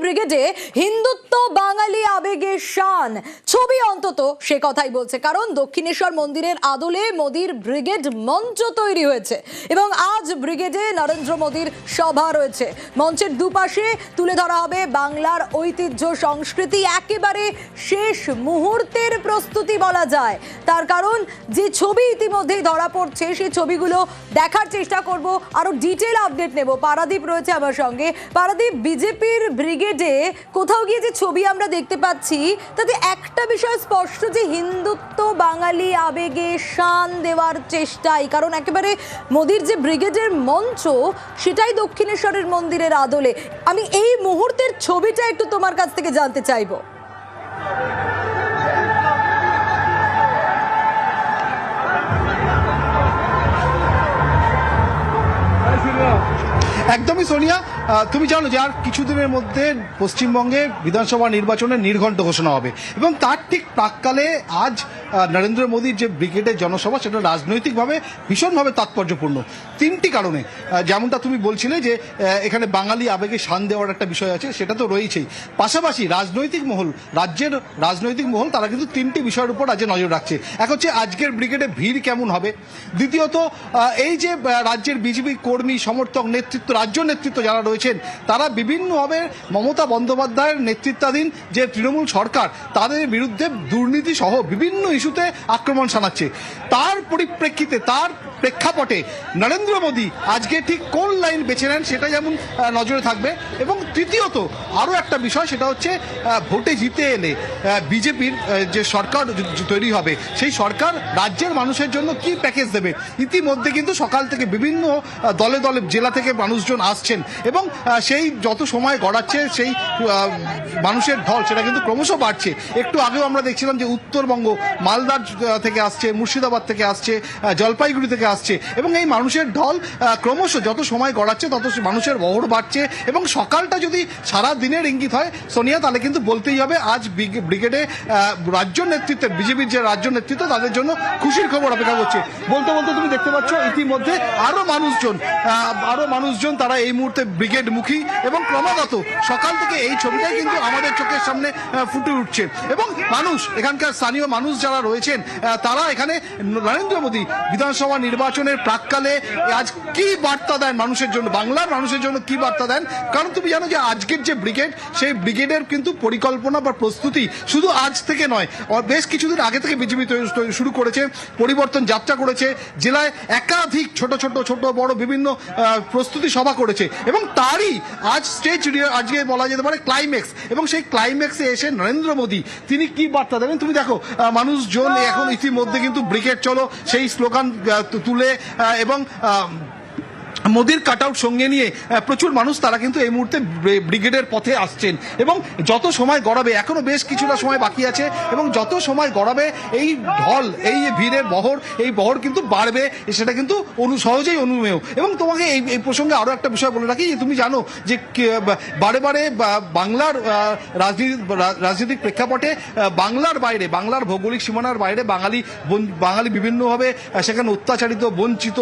ব্রিগেডে হিন্দুত্ব বাঙালি আবেগের শান, ছবি অন্তত সে কথাই বলছে। কারণ দক্ষিণেশ্বর মন্দিরের আদলে মোদির ব্রিগেড মঞ্চ তৈরি হয়েছে এবং আজ ব্রিগেডে নরেন্দ্র মোদির সভা রয়েছে। মঞ্চের দুপাশে তুলে ধরা হবে বাংলার ঐতিহ্য সংস্কৃতি, একেবারে শেষ মুহূর্তের প্রস্তুতি বলা যায়। তার কারণ যে ছবি ইতিমধ্যেই ধরা পড়ছে সেই ছবিগুলো দেখার চেষ্টা করব, আরো ডিটেল আপডেট নেব। পারাদীপ রয়েছে আমার সঙ্গে। পারাদীপ, বিজেপির ব্রিগেডে কোথাও গিয়ে যে ছবি আমরা দেখতে পাচ্ছি তাতে একটা বিষয় স্পষ্ট, যে হিন্দুত্ব বাঙালি আবেগে শান দেওয়ার চেষ্টাই। কারণ একেবারে মোদির যে ব্রিগেডের মঞ্চ সেটাই দক্ষিণেশ্বরের মন্দিরের আদলে। আমি এই মুহূর্তের ছবিটা একটু তোমার কাছ থেকে জানতে চাইবো। একদমই সোনিয়া, তুমি জানো যে আর কিছুদিনের মধ্যে পশ্চিমবঙ্গে বিধানসভা নির্বাচনের নির্ঘণ্ট ঘোষণা হবে এবং তার ঠিক প্রাককালে আজ নরেন্দ্র মোদীর যে ব্রিগেডের জনসভা সেটা রাজনৈতিকভাবে ভীষণভাবে তাৎপর্যপূর্ণ তিনটি কারণে। যেমনটা তুমি বলছিলে যে এখানে বাঙালি আবেগে শান দেওয়ার একটা বিষয় আছে, সেটা তো রয়েছেই। পাশাপাশি রাজনৈতিক মহল, রাজ্যের রাজনৈতিক মহল, তারা কিন্তু তিনটি বিষয়ের উপর আজ নজর রাখছে। এক হচ্ছে আজকের ব্রিগেডে ভিড় কেমন হবে, দ্বিতীয়ত এই যে রাজ্যের বিজেপি কর্মী সমর্থক নেতৃত্ব, রাজ্য নেতৃত্ব যারা রয়েছেন তারা বিভিন্নভাবে মমতা বন্দ্যোপাধ্যায়ের নেতৃত্বাধীন যে তৃণমূল সরকার তাদের বিরুদ্ধে দুর্নীতি সহ বিভিন্ন ইস্যুতে আক্রমণ শানাচ্ছে। তার পরিপ্রেক্ষিতে, তার প্রেক্ষাপটে নরেন্দ্র মোদী আজকে ঠিক কোন লাইন বেছে নেন সেটা যেমন নজরে থাকবে। এবং তৃতীয়ত আরও একটা বিষয়, সেটা হচ্ছে ভোটে জিতে এলে বিজেপির যে সরকার তৈরি হবে সেই সরকার রাজ্যের মানুষের জন্য কি প্যাকেজ দেবে। ইতিমধ্যে কিন্তু সকাল থেকে বিভিন্ন দলে দলে জেলা থেকে মানুষজন আসছেন এবং সেই যত সময় গড়াচ্ছে সেই মানুষের ঢল সেটা কিন্তু ক্রমশ বাড়ছে। একটু আগেও আমরা দেখছিলাম যে উত্তরবঙ্গ, মালদার থেকে আসছে, মুর্শিদাবাদ থেকে আসছে, জলপাইগুড়ি থেকে আসছে এবং এই মানুষের ঢল ক্রমশ যত সময় গড়াচ্ছে তত মানুষের বহর বাড়ছে। এবং সকালটা যদি সারা দিনের ইঙ্গিত হয় সোনিয়া, তাহলে কিন্তু বলতেই হবে আজ ব্রিগেডে রাজ্য নেতৃত্বের, বিজেপির যে রাজ্য নেতৃত্ব তাদের জন্য খুশির খবর অপেক্ষা করছে। বলতে বলতে তুমি দেখতে পাচ্ছ ইতিমধ্যে আরো মানুষজন তারা এই মুহূর্তে ব্রিগেড মুখী এবং ক্রমাগত সকাল থেকে এই ছবিটাই কিন্তু আমাদের চোখের সামনে ফুটে উঠছে। এবং মানুষ, এখানকার স্থানীয় মানুষ যারা রয়েছেন তারা এখানে নরেন্দ্র মোদী বিধানসভা নির্বাচনের প্রাককালে আজ কি বার্তা দেন মানুষের জন্য, বাংলার মানুষের জন্য কি বার্তা দেন। কারণ তুমি জানো যে আজকের যে ব্রিগেড, সেই ব্রিগেডের কিন্তু পরিকল্পনা বা প্রস্তুতি শুধু আজ থেকে নয়, বেশ কিছুদিন আগে থেকে বিজেপি শুরু করেছে, পরিবর্তন যাত্রা করেছে, জেলায় একাধিক ছোট বড় বিভিন্ন প্রস্তুতি সভা করেছে এবং তারই আজ স্টেজ আজকে বলা যেতে পারে ক্লাইম্যাক্স। এবং সেই ক্লাইম্যাক্সে এসে নরেন্দ্র মোদী তিনি কি বার্তা দেবেন তুমি দেখো। মানুষজন এখন ইতিমধ্যে কিন্তু ব্রিগেড চলো সেই স্লোগান তুলে এবং মোদির কাটআউট সঙ্গে নিয়ে প্রচুর মানুষ তারা কিন্তু এই মুহূর্তে ব্রিগেডের পথে আসছেন। এবং যত সময় গড়াবে, এখনো বেশ কিছুটা সময় বাকি আছে, এবং যত সময় গড়াবে এই ঢল, এই ভিড়ের বহর, এই বহর কিন্তু বাড়বে, সেটা কিন্তু সহজেই অনুমেয়। এবং তোমাকে এই প্রসঙ্গে আরও একটা বিষয় বলে রাখি, যে তুমি জানো যে বারে বারে বাংলার রাজনৈতিক প্রেক্ষাপটে বাংলার বাইরে, বাংলার ভৌগোলিক সীমানার বাইরে বাঙালি বিভিন্নভাবে সেখানে অত্যাচারিত, বঞ্চিত,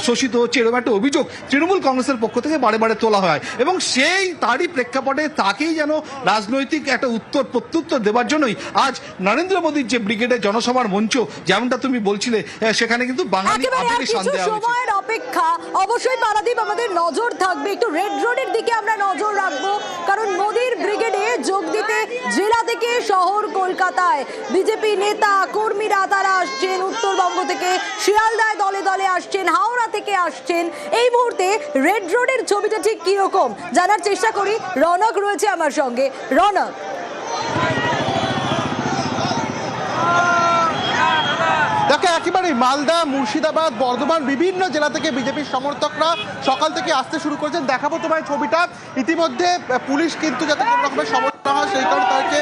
শোষিত হচ্ছে, এরকম একটা অভিযোগ তৃণমূল কংগ্রেসের পক্ষ থেকে বারে বারে তোলা হয়। এবং সেই তারই প্রেক্ষাপটে তাকেই যেন রাজনৈতিক একটা প্রত্যুত্তর দেওয়ার জন্যই আজ নরেন্দ্র মোদীর যে ব্রিগেডের জনসভার মঞ্চ, যেমনটা তুমি বলছিলে, সেখানে কিন্তু বাঙালি আবেগে শান দেওয়া হয়েছে। সময়ের অপেক্ষা অবশ্যই পারাদীপ, আমাদের নজর থাকবে একটু রেড রোডের দিকে, আমরা নজর রাখবো। কারণ মোদীর ব্রিগেডে যোগ দিতে জেলা থেকে শহর কলকাতায় বিজেপি নেতা কর্মীরা তারা আসছেন, উত্তরবঙ্গ থেকে শিয়ালদায় দলে দলে আসছেন, হাওড়া থেকে আসছেন। এই মুহূর্তে রেড রোডের ছবিটা ঠিক কিরকম জানার চেষ্টা করি। রনক রয়েছে আমার সঙ্গে। রনক, দেখো একেবারেই মালদা, মুর্শিদাবাদ, বর্ধমান বিভিন্ন জেলা থেকে বিজেপির সমর্থকরা সকাল থেকে আসতে শুরু করেছেন। দেখাবো তোমার ছবিটা। ইতিমধ্যে পুলিশ কিন্তু যাতে কোনো রকমের সমস্যা হয় সেই কারণে তাদেরকে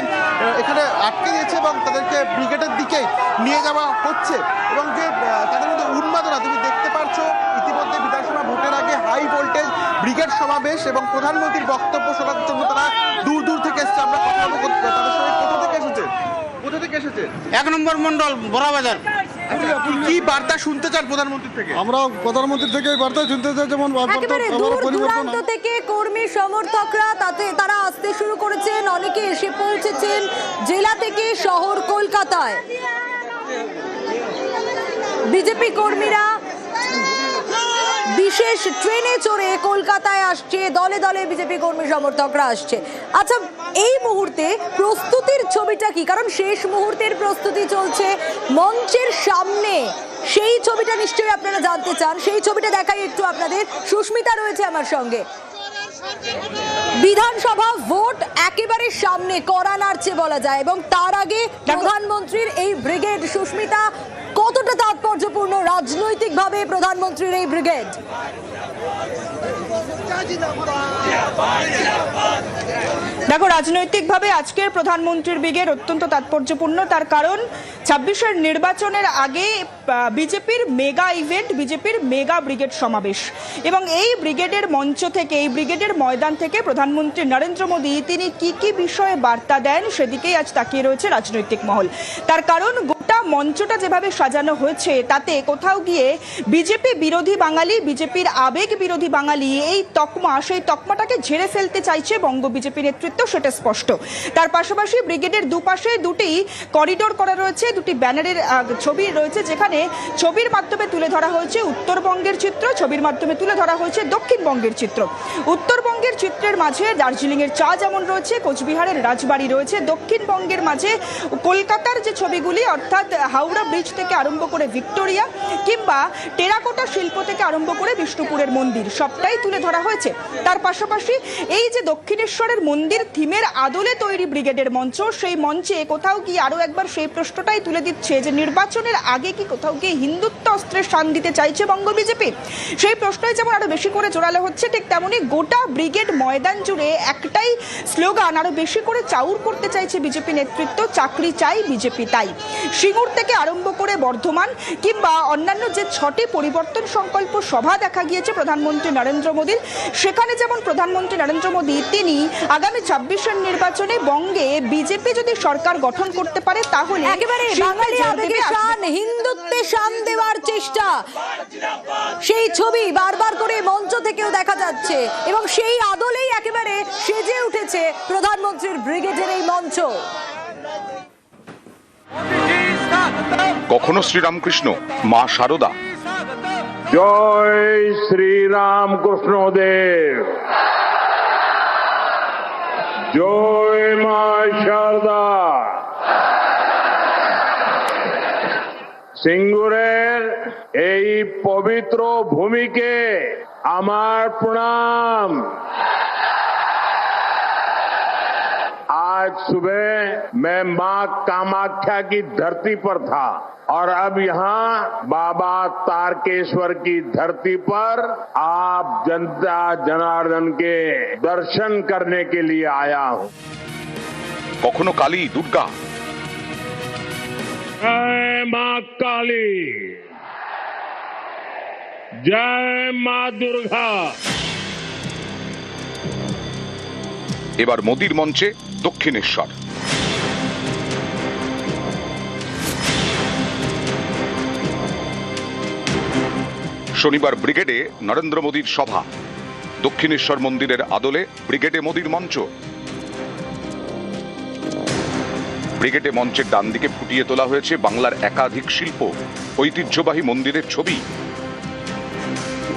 এখানে আটকে দিয়েছে এবং তাদেরকে ব্রিগেডের দিকে নিয়ে যাওয়া হচ্ছে। এবং যে তাদের মধ্যে উন্মাদনা তুমি দেখতে পাচ্ছ, ইতিমধ্যে বিধানসভা ভোটের আগে হাই ভোল্টেজ ব্রিগেড সমাবেশ এবং প্রধানমন্ত্রীর বক্তব্য শোনার জন্য তারা দূর দূর থেকে এসছে। আমরা কথা বলবো তাদের সঙ্গে। কোথা থেকে এসেছে? 1 নম্বর মন্ডল, বড়বাজার। কি বার্তা শুনতে চান প্রধানমন্ত্রী থেকে? আমরা প্রধানমন্ত্রী থেকে বার্তা শুনতে চাই, যেমন একেবারে দূর দূরান্ত থেকে কর্মী সমর্থকরা তারা আসতে শুরু করেছেন, অনেকে এসে পৌঁছেছেন জেলা থেকে শহর কলকাতায়। বিজেপি কর্মীরা বিশেষ ট্রেনে চড়ে কলকাতায় আসছে, দলে দলে বিজেপি কর্মী সমর্থকরা আসছে। আচ্ছা, এই মুহূর্তে প্রস্তুতির ছবিটা কি? কারণ শেষ মুহূর্তের প্রস্তুতি চলছে মঞ্চের সামনে, সেই ছবিটা নিশ্চয়ই আপনারা জানতে চান। সেই ছবিটা দেখাই একটু আপনাদের। সুস্মিতা রয়েছে আমার সঙ্গে। বিধানসভা ভোট একেবারে সামনে, কড়া নাড়ছে বলা যায়, এবং তার আগে প্রধানমন্ত্রীর এই ব্রিগেড। সুস্মিতা, কতটা তাৎপর্যপূর্ণ রাজনৈতিকভাবে প্রধানমন্ত্রীর এই ব্রিগেড? দেখো, রাজনৈতিকভাবে আজকের প্রধানমন্ত্রীর ব্রিগেড অত্যন্ত তাৎপর্যপূর্ণ। তার কারণ 26-এর নির্বাচনের আগে বিজেপির মেগা ইভেন্ট, বিজেপির মেগা ব্রিগেড সমাবেশ, এবং এই ব্রিগেডের মঞ্চ থেকে, এই ব্রিগেডের ময়দান থেকে প্রধানমন্ত্রী নরেন্দ্র মোদী তিনি কি কি বিষয়ে বার্তা দেন সেদিকেই আজ তাকিয়ে রয়েছে রাজনৈতিক মহল। তার কারণ গোটা মঞ্চটা যেভাবে সাজানো হয়েছে তাতে কোথাও গিয়ে বিজেপি বিরোধী বাঙালি, বিজেপির আবেগ বিরোধী বাঙালি এই তকমা, সেই তকমাটাকে ঝেড়ে ফেলতে চাইছে বঙ্গ বিজেপি নেতৃত্ব, সেটা স্পষ্ট। তার পাশাপাশি ব্রিগেডের দুপাশে দুটি করিডোর করা রয়েছে, দুটি ব্যানারের ছবি রয়েছে, যেখানে ছবির মাধ্যমে তুলে ধরা হয়েছে উত্তরবঙ্গের চিত্র, ছবির মাধ্যমে তুলে ধরা হয়েছে দক্ষিণবঙ্গের চিত্র। উত্তরবঙ্গের চিত্রের মাঝে দার্জিলিংয়ের চা যেমন রয়েছে, কোচবিহারের রাজবাড়ি রয়েছে, দক্ষিণবঙ্গের মাঝে কলকাতার যে ছবিগুলি, অর্থাৎ হাওড়া ব্রিজ থেকে আরম্ভ করে ভিক্টোরিয়া কিংবা টেরাকোটা শিল্প থেকে আরম্ভ করে বিষ্ণুপুরের মন্দির, সবটাই তুলে ধরা হয়েছে। তার পাশাপাশি এই যে দক্ষিণেশ্বরের মন্দির থিমের আদলে তৈরি ব্রিগেডের মঞ্চ, সেই মঞ্চে কোথাও কি আরো একবার সেই প্রশ্নটাই তুলে দিচ্ছে যে নির্বাচনের আগে কি কোথাও কি হিন্দুত্ব অস্ত্রের শান দিতে চাইছে বঙ্গ বিজেপি? সেই প্রশ্নই যেমন আরো বেশি করে জোরালো হচ্ছে, ঠিক তেমনি গোটা ব্রিগেড ময়দান জুড়ে একটাই স্লোগান আরো বেশি করে চাউর করতে চাইছে বিজেপি নেতৃত্ব, চাকরি চাই বিজেপি তাই। সিঙ্গুর থেকে আরম্ভ করে বর্ধমান কিংবা অন্যান্য যে 6টি পরিবর্তন সংকল্প সভা দেখা গিয়েছে প্রধানমন্ত্রী নরেন্দ্র মোদীর, সেখানে যেমন প্রধানমন্ত্রী নরেন্দ্র মোদী তিনি আগামী 26-এর নির্বাচনে বঙ্গে বিজেপি যদি সরকার গঠন করতে পারে তাহলে একেবারে বাঙালি আবেগে শান, হিন্দুত্বে শান দেওয়ার চেষ্টা, সেই ছবি বারবার করে মঞ্চ থেকেও দেখা যাচ্ছে, এবং সেই আদলেই একেবারে সেজে উঠেছে প্রধানমন্ত্রীর ব্রিগেডের এই মঞ্চ। কখনো শ্রীরামকৃষ্ণ, মা শারদা, জয় শ্রীরাম কৃষ্ণদেব, জয় মা শারদা। সিঙ্গুরের এই পবিত্র ভূমিকে আমার প্রণাম। आज सुबह मैं मां कामाख्या की धरती पर था और अब यहाँ बाबा तारकेश्वर की धरती पर आप जनता जनार्दन के दर्शन करने के लिए आया हूं। কখনো কালী, দুর্গা, जय मां काली, जय मां दुर्गा। এবার মোদির মঞ্চে দক্ষিণেশ্বর। শনিবার ব্রিগেডে নরেন্দ্র মোদীর সভা, দক্ষিণেশ্বর মন্দিরের আদলে ব্রিগেডে মোদীর মঞ্চ। ব্রিগেডে মঞ্চের ডান দিকে ফুটিয়ে তোলা হয়েছে বাংলার একাধিক শিল্প, ঐতিহ্যবাহী মন্দিরের ছবি।